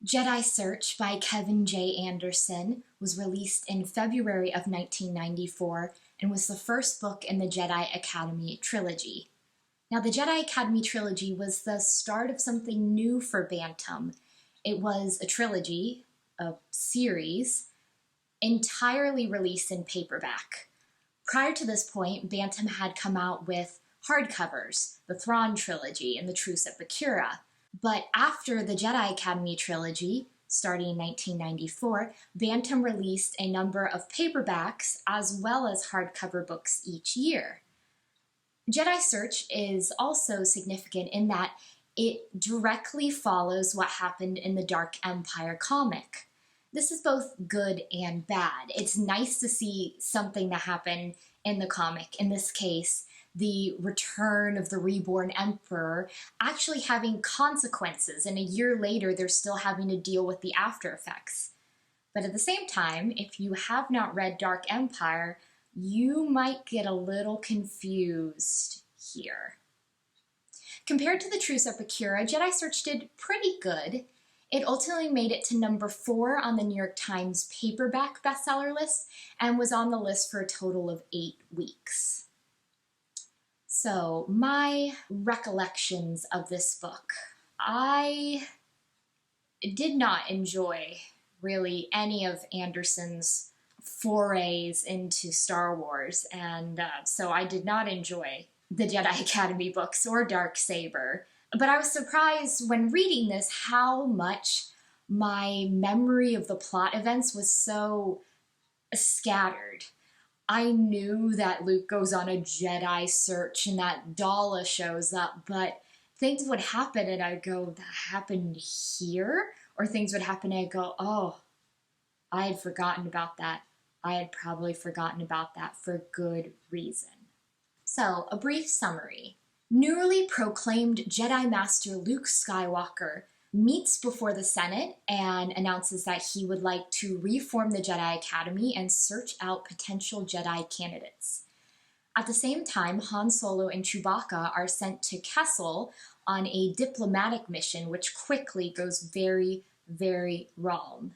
Jedi Search by Kevin J. Anderson was released in February of 1994 and was the first book in the Jedi Academy Trilogy. Now, the Jedi Academy Trilogy was the start of something new for Bantam. It was a trilogy, a series, entirely released in paperback. Prior to this point, Bantam had come out with hardcovers, the Thrawn Trilogy and the Truce at Bakura. But after the Jedi Academy Trilogy, starting in 1994, Bantam released a number of paperbacks as well as hardcover books each year. Jedi Search is also significant in that it directly follows what happened in the Dark Empire comic. This is both good and bad. It's nice to see something that happened in the comic, in this case, the return of the reborn emperor, actually having consequences, and a year later they're still having to deal with the after effects. But at the same time, if you have not read Dark Empire, you might get a little confused here. Compared to the Truce at Bakura, Jedi Search did pretty good. It ultimately made it to number 4 on the New York Times paperback bestseller list and was on the list for a total of 8 weeks. So, my recollections of this book. I did not enjoy really any of Anderson's forays into Star Wars, and so I did not enjoy the Jedi Academy books or Darksaber. But I was surprised when reading this how much my memory of the plot events was so scattered. I knew that Luke goes on a Jedi search and that Dala shows up, but things would happen and I'd go, that happened here? Or things would happen and I'd go, oh, I had forgotten about that. I had probably forgotten about that for good reason. So, a brief summary. Newly proclaimed Jedi Master Luke Skywalker meets before the Senate and announces that he would like to reform the Jedi Academy and search out potential Jedi candidates. At the same time, Han Solo and Chewbacca are sent to Kessel on a diplomatic mission, which quickly goes very, very wrong.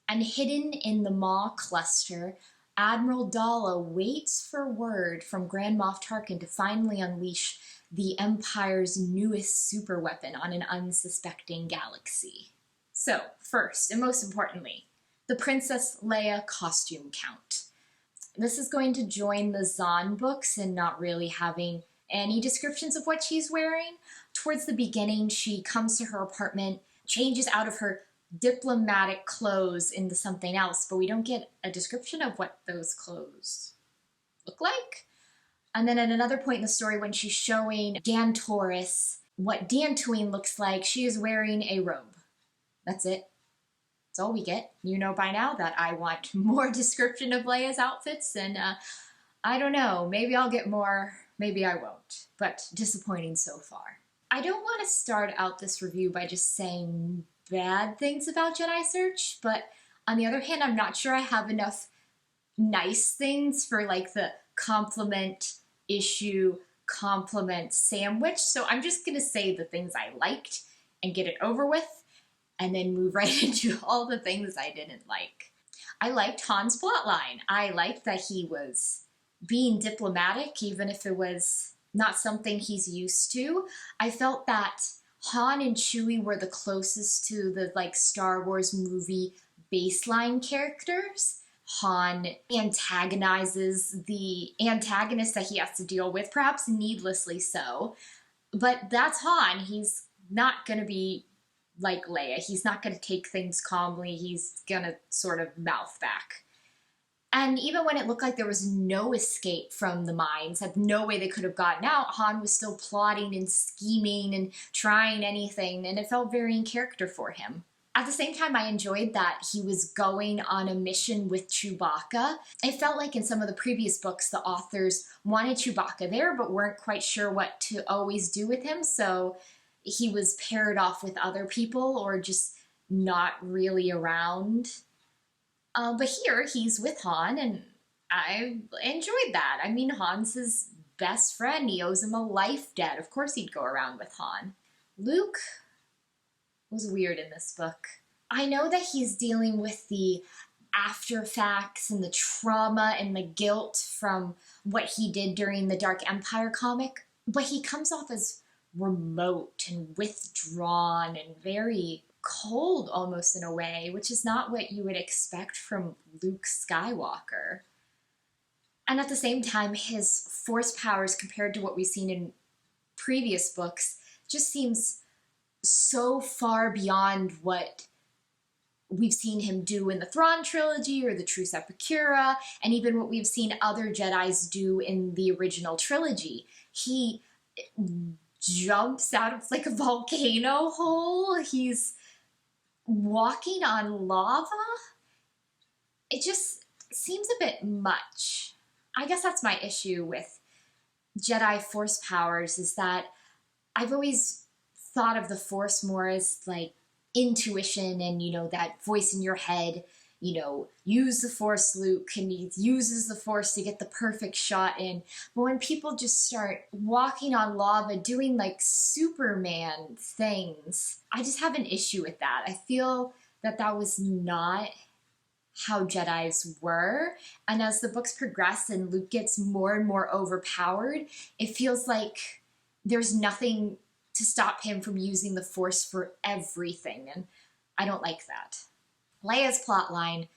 And hidden in the Maw cluster, Admiral Dala waits for word from Grand Moff Tarkin to finally unleash the Empire's newest superweapon on an unsuspecting galaxy. So, first and most importantly, the Princess Leia costume count. This is going to join the Zahn books in not really having any descriptions of what she's wearing. Towards the beginning, she comes to her apartment, changes out of her diplomatic clothes into something else, but we don't get a description of what those clothes look like. And then at another point in the story, when she's showing Gantoris what Dantooine looks like, she is wearing a robe. That's it. That's all we get. You know by now that I want more description of Leia's outfits, and I don't know. Maybe I'll get more, maybe I won't. But disappointing so far. I don't want to start out this review by just saying bad things about Jedi Search, but on the other hand, I'm not sure I have enough nice things for like the compliment issue, compliment sandwich. So I'm just going to say the things I liked and get it over with, and then move right into all the things I didn't like. I liked Han's plotline. I liked that he was being diplomatic, even if it was not something he's used to. I felt that Han and Chewie were the closest to the like Star Wars movie baseline characters. Han antagonizes the antagonist that he has to deal with, perhaps needlessly so. But that's Han. He's not going to be like Leia. He's not going to take things calmly. He's going to sort of mouth back. And even when it looked like there was no escape from the mines, had no way they could have gotten out, Han was still plotting and scheming and trying anything, and it felt very in character for him. At the same time, I enjoyed that he was going on a mission with Chewbacca. It felt like in some of the previous books, the authors wanted Chewbacca there, but weren't quite sure what to always do with him, so he was paired off with other people or just not really around. But here, he's with Han, and I enjoyed that. I mean, Han's his best friend. He owes him a life debt. Of course he'd go around with Han. Luke was weird in this book. I know that he's dealing with the after effects and the trauma and the guilt from what he did during the Dark Empire comic, but he comes off as remote and withdrawn and very cold almost in a way, which is not what you would expect from Luke Skywalker. And at the same time, his force powers compared to what we've seen in previous books just seems so far beyond what we've seen him do in the Thrawn trilogy or the True Sepultura, and even what we've seen other Jedis do in the original trilogy. He jumps out of like a volcano hole. He's walking on lava. It just seems a bit much. I guess that's my issue with Jedi Force powers, is that I've always thought of the Force more as like intuition and, you know, that voice in your head, you know, use the Force, Luke, and he uses the Force to get the perfect shot in. But when people just start walking on lava, doing like Superman things, I just have an issue with that. I feel that that was not how Jedis were. And as the books progress and Luke gets more and more overpowered, it feels like there's nothing to stop him from using the Force for everything, and I don't like that. Leia's plotline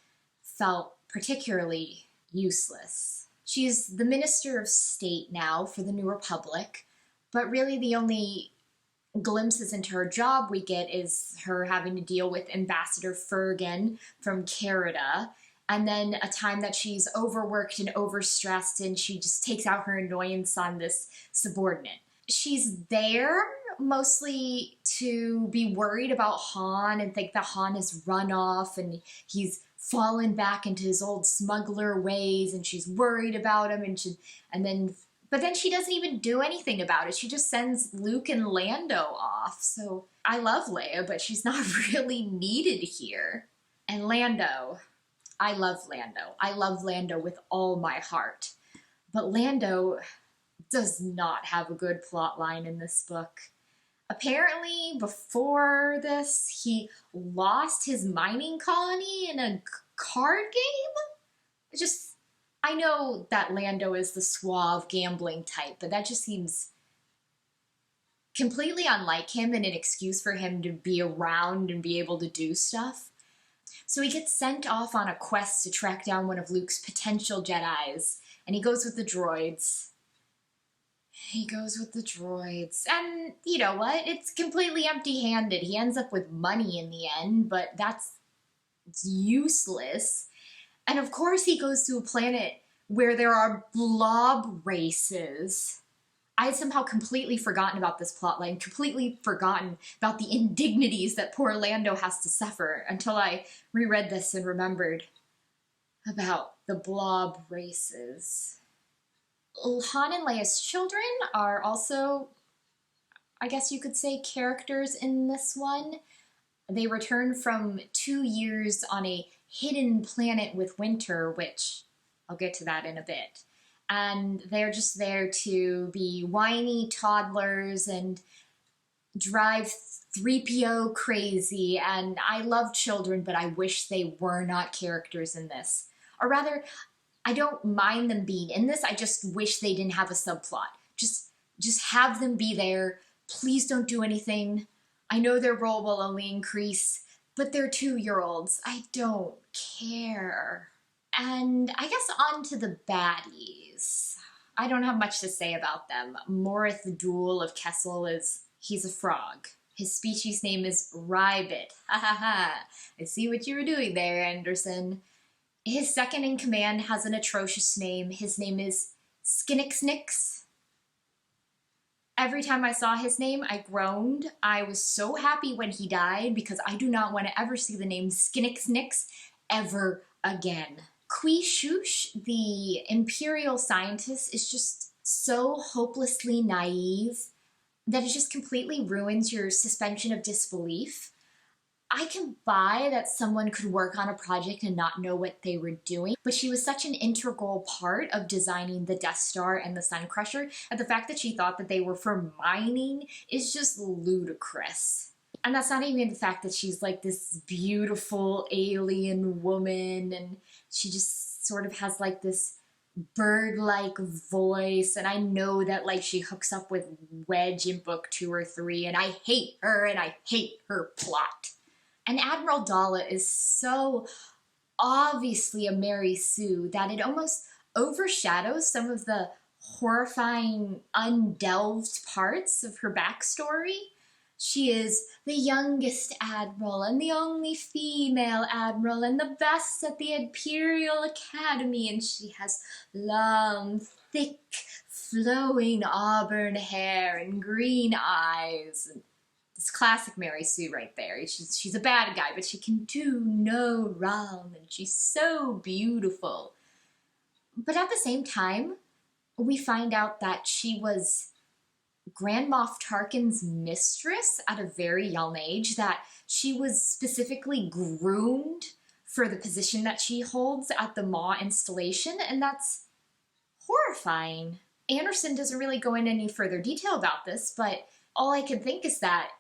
felt particularly useless. She's the Minister of State now for the New Republic, but really the only glimpses into her job we get is her having to deal with Ambassador Fergan from Carida, and then a time that she's overworked and overstressed and she just takes out her annoyance on this subordinate. She's there mostly to be worried about Han and think that Han has run off and he's fallen back into his old smuggler ways, and she's worried about him, but then she doesn't even do anything about it. She just sends Luke and Lando off. So I love Leia, but she's not really needed here. And Lando, I love Lando. I love Lando with all my heart. But Lando does not have a good plot line in this book. Apparently, before this, he lost his mining colony in a card game? I know that Lando is the suave gambling type, but that just seems completely unlike him and an excuse for him to be around and be able to do stuff. So he gets sent off on a quest to track down one of Luke's potential Jedis, and he goes with the droids. And you know what? It's completely empty-handed. He ends up with money in the end, but that's useless. And of course he goes to a planet where there are blob races. I had somehow completely forgotten about this plotline, completely forgotten about the indignities that poor Lando has to suffer until I reread this and remembered about the blob races. Han and Leia's children are also, I guess you could say, characters in this one. They return from 2 years on a hidden planet with winter, which I'll get to that in a bit. And they're just there to be whiny toddlers and drive 3PO crazy. And I love children, but I wish they were not characters in this. Or rather, I don't mind them being in this. I just wish they didn't have a subplot. Just have them be there. Please don't do anything. I know their role will only increase, but they're 2-year-olds. I don't care. And I guess on to the baddies. I don't have much to say about them. Morith the Duel of Kessel he's a frog. His species name is Rybit. Ha ha ha. I see what you were doing there, Anderson. His second in command has an atrocious name. His name is Skinnixnix. Every time I saw his name, I groaned. I was so happy when he died because I do not want to ever see the name Skinnixnix ever again. Qui Shush, the Imperial scientist, is just so hopelessly naive that it just completely ruins your suspension of disbelief. I can buy that someone could work on a project and not know what they were doing, but she was such an integral part of designing the Death Star and the Sun Crusher, and the fact that she thought that they were for mining is just ludicrous. And that's not even the fact that she's like this beautiful alien woman, and she just sort of has like this bird-like voice, and I know that like she hooks up with Wedge in book 2 or 3, and I hate her and I hate her plot. And Admiral Daala is so obviously a Mary Sue that it almost overshadows some of the horrifying, undelved parts of her backstory. She is the youngest admiral and the only female admiral and the best at the Imperial Academy, and she has long, thick, flowing auburn hair and green eyes. This classic Mary Sue right there. She's a bad guy, but she can do no wrong, and she's so beautiful. But at the same time, we find out that she was Grand Moff Tarkin's mistress at a very young age, that she was specifically groomed for the position that she holds at the Maw installation, and that's horrifying. Anderson doesn't really go into any further detail about this, but all I can think is that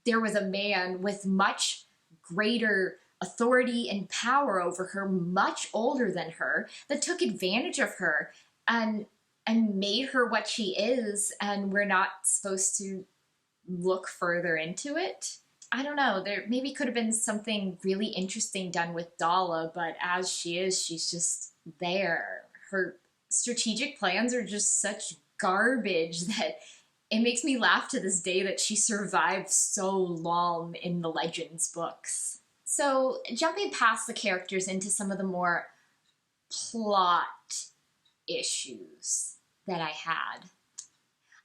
there was a man with much greater authority and power over her, much older than her, that took advantage of her and made her what she is, and we're not supposed to look further into it. I don't know, there maybe could have been something really interesting done with Daala, but as she is, she's just there. Her strategic plans are just such garbage that it makes me laugh to this day that she survived so long in the Legends books. So, jumping past the characters into some of the more plot issues that I had.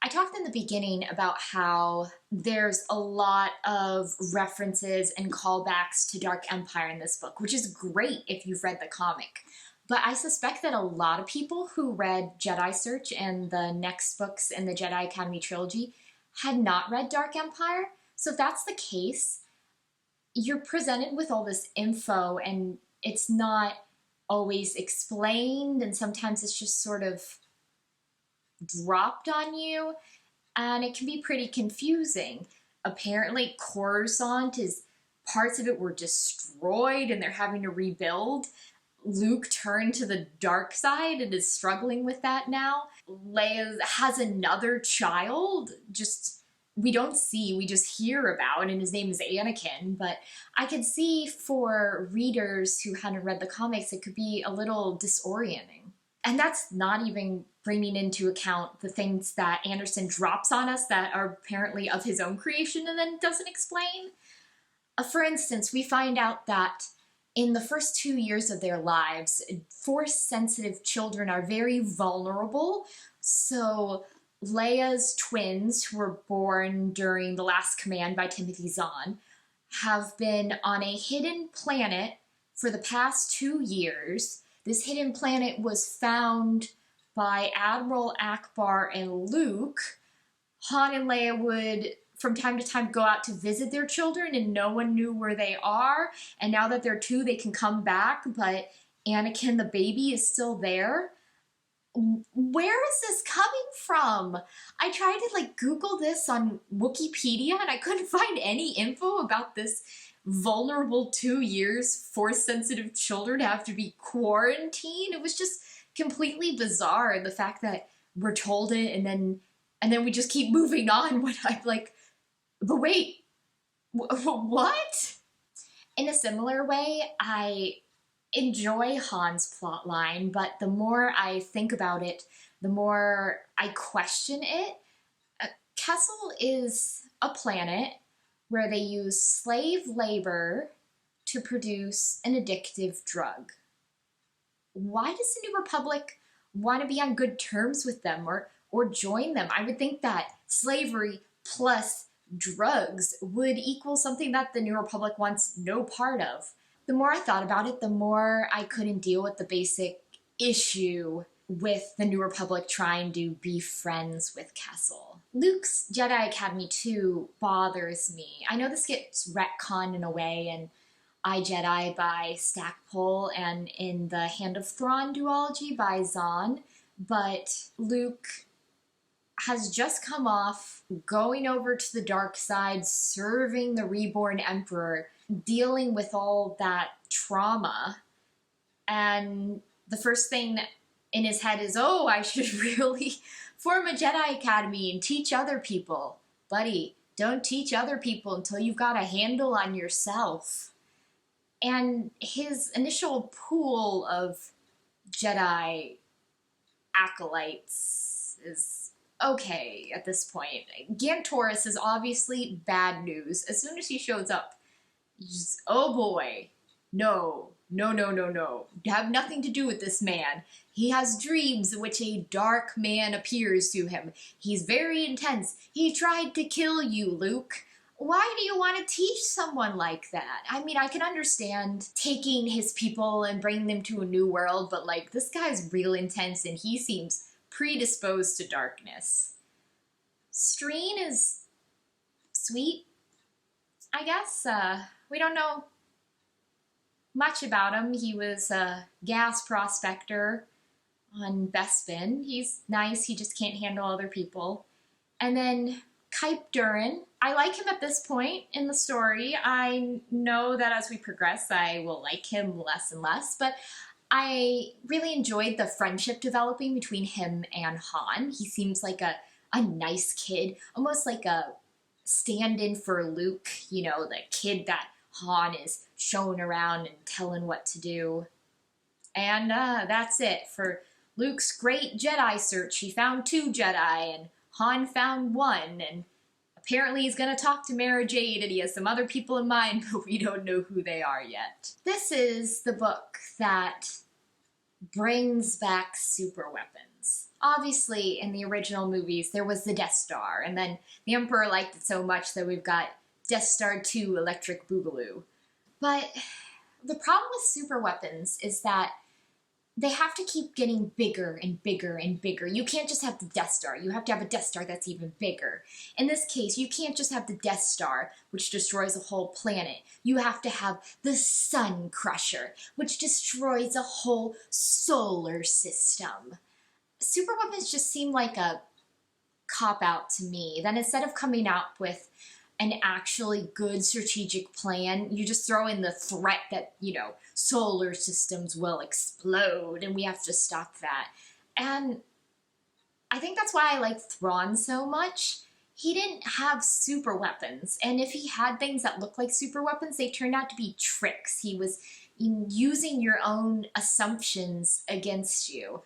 I talked in the beginning about how there's a lot of references and callbacks to Dark Empire in this book, which is great if you've read the comic. But I suspect that a lot of people who read Jedi Search and the next books in the Jedi Academy Trilogy had not read Dark Empire. So if that's the case, you're presented with all this info and it's not always explained, and sometimes it's just sort of dropped on you, and it can be pretty confusing. Apparently Coruscant parts of it were destroyed and they're having to rebuild. Luke turned to the dark side and is struggling with that now. Leia has another child, we don't see, we just hear about, and his name is Anakin. But I could see for readers who hadn't read the comics, it could be a little disorienting. And that's not even bringing into account the things that Anderson drops on us that are apparently of his own creation and then doesn't explain. For instance, we find out that in the first 2 years of their lives, Force-sensitive children are very vulnerable. So Leia's twins, who were born during The Last Command by Timothy Zahn, have been on a hidden planet for the past 2 years. This hidden planet was found by Admiral Akbar and Luke. Han and Leia would, from time to time, go out to visit their children, and no one knew where they are. And now that they're 2, they can come back, but Anakin, the baby, is still there. Where is this coming from? I tried to Google this on Wikipedia, and I couldn't find any info about this vulnerable 2 years Force-sensitive children have to be quarantined. It was just completely bizarre, the fact that we're told it and then we just keep moving on when I'm like, but wait, what? In a similar way, I enjoy Han's plotline, but the more I think about it, the more I question it. Kessel is a planet where they use slave labor to produce an addictive drug. Why does the New Republic want to be on good terms with them or join them? I would think that slavery plus drugs would equal something that the New Republic wants no part of. The more I thought about it, the more I couldn't deal with the basic issue with the New Republic trying to be friends with Kessel. Luke's Jedi Academy 2 bothers me. I know this gets retconned in a way in I, Jedi by Stackpole and in the Hand of Thrawn duology by Zahn, but Luke has just come off going over to the dark side, serving the reborn emperor, dealing with all that trauma. And the first thing in his head is, oh, I should really form a Jedi Academy and teach other people. Buddy, don't teach other people until you've got a handle on yourself. And his initial pool of Jedi acolytes is okay at this point. Gantoris is obviously bad news. As soon as he shows up, just, oh boy, no. Have nothing to do with this man. He has dreams in which a dark man appears to him. He's very intense. He tried to kill you, Luke. Why do you want to teach someone like that? I mean, I can understand taking his people and bringing them to a new world, but like, this guy's real intense and he seems predisposed to darkness. Streen is sweet, I guess. We don't know much about him. He was a gas prospector on Bespin. He's nice, he just can't handle other people. And then Kype Durin. I like him at this point in the story. I know that as we progress, I will like him less and less, but I really enjoyed the friendship developing between him and Han. He seems like a nice kid, almost like a stand-in for Luke, you know, the kid that Han is showing around and telling what to do. And that's it for Luke's great Jedi search. He found 2 Jedi, and Han found 1, and apparently he's going to talk to Mara Jade, and he has some other people in mind, but we don't know who they are yet. This is the book that brings back super weapons. Obviously, in the original movies, there was the Death Star, and then the Emperor liked it so much that we've got Death Star 2 Electric Boogaloo. But the problem with super weapons is that they have to keep getting bigger and bigger and bigger. You can't just have the Death Star. You have to have a Death Star that's even bigger. In this case, you can't just have the Death Star, which destroys a whole planet. You have to have the Sun Crusher, which destroys a whole solar system. Super weapons just seem like a cop-out to me. Then instead of coming up with an actually good strategic plan, you just throw in the threat that, you know, solar systems will explode and we have to stop that. And I think that's why I like Thrawn so much. He didn't have super weapons, and if he had things that looked like super weapons, they turned out to be tricks. He was using your own assumptions against you.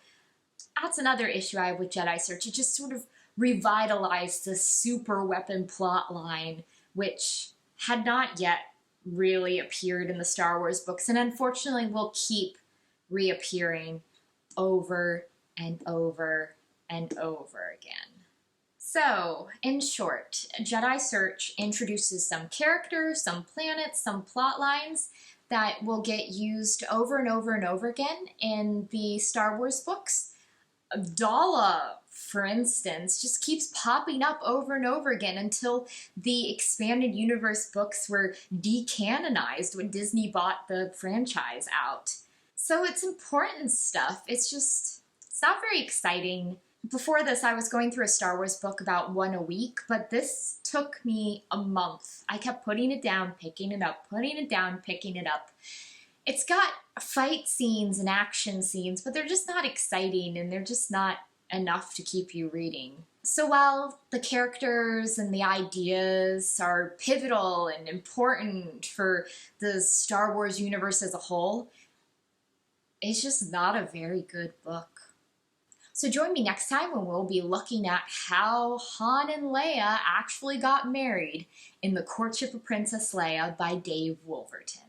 That's another issue I have with Jedi Search. It just sort of revitalized the super weapon plot line, which had not yet really appeared in the Star Wars books, and unfortunately will keep reappearing over and over and over again. So, in short, Jedi Search introduces some characters, some planets, some plot lines that will get used over and over and over again in the Star Wars books. Dala, for instance, just keeps popping up over and over again until the expanded universe books were decanonized when Disney bought the franchise out. So it's important stuff. It's not very exciting. Before this, I was going through a Star Wars book about 1 a week, but this took me a month. I kept putting it down, picking it up, putting it down, picking it up. It's got fight scenes and action scenes, but they're just not exciting, and they're just not enough to keep you reading. So while the characters and the ideas are pivotal and important for the Star Wars universe as a whole, it's just not a very good book. So join me next time when we'll be looking at how Han and Leia actually got married in The Courtship of Princess Leia by Dave Wolverton.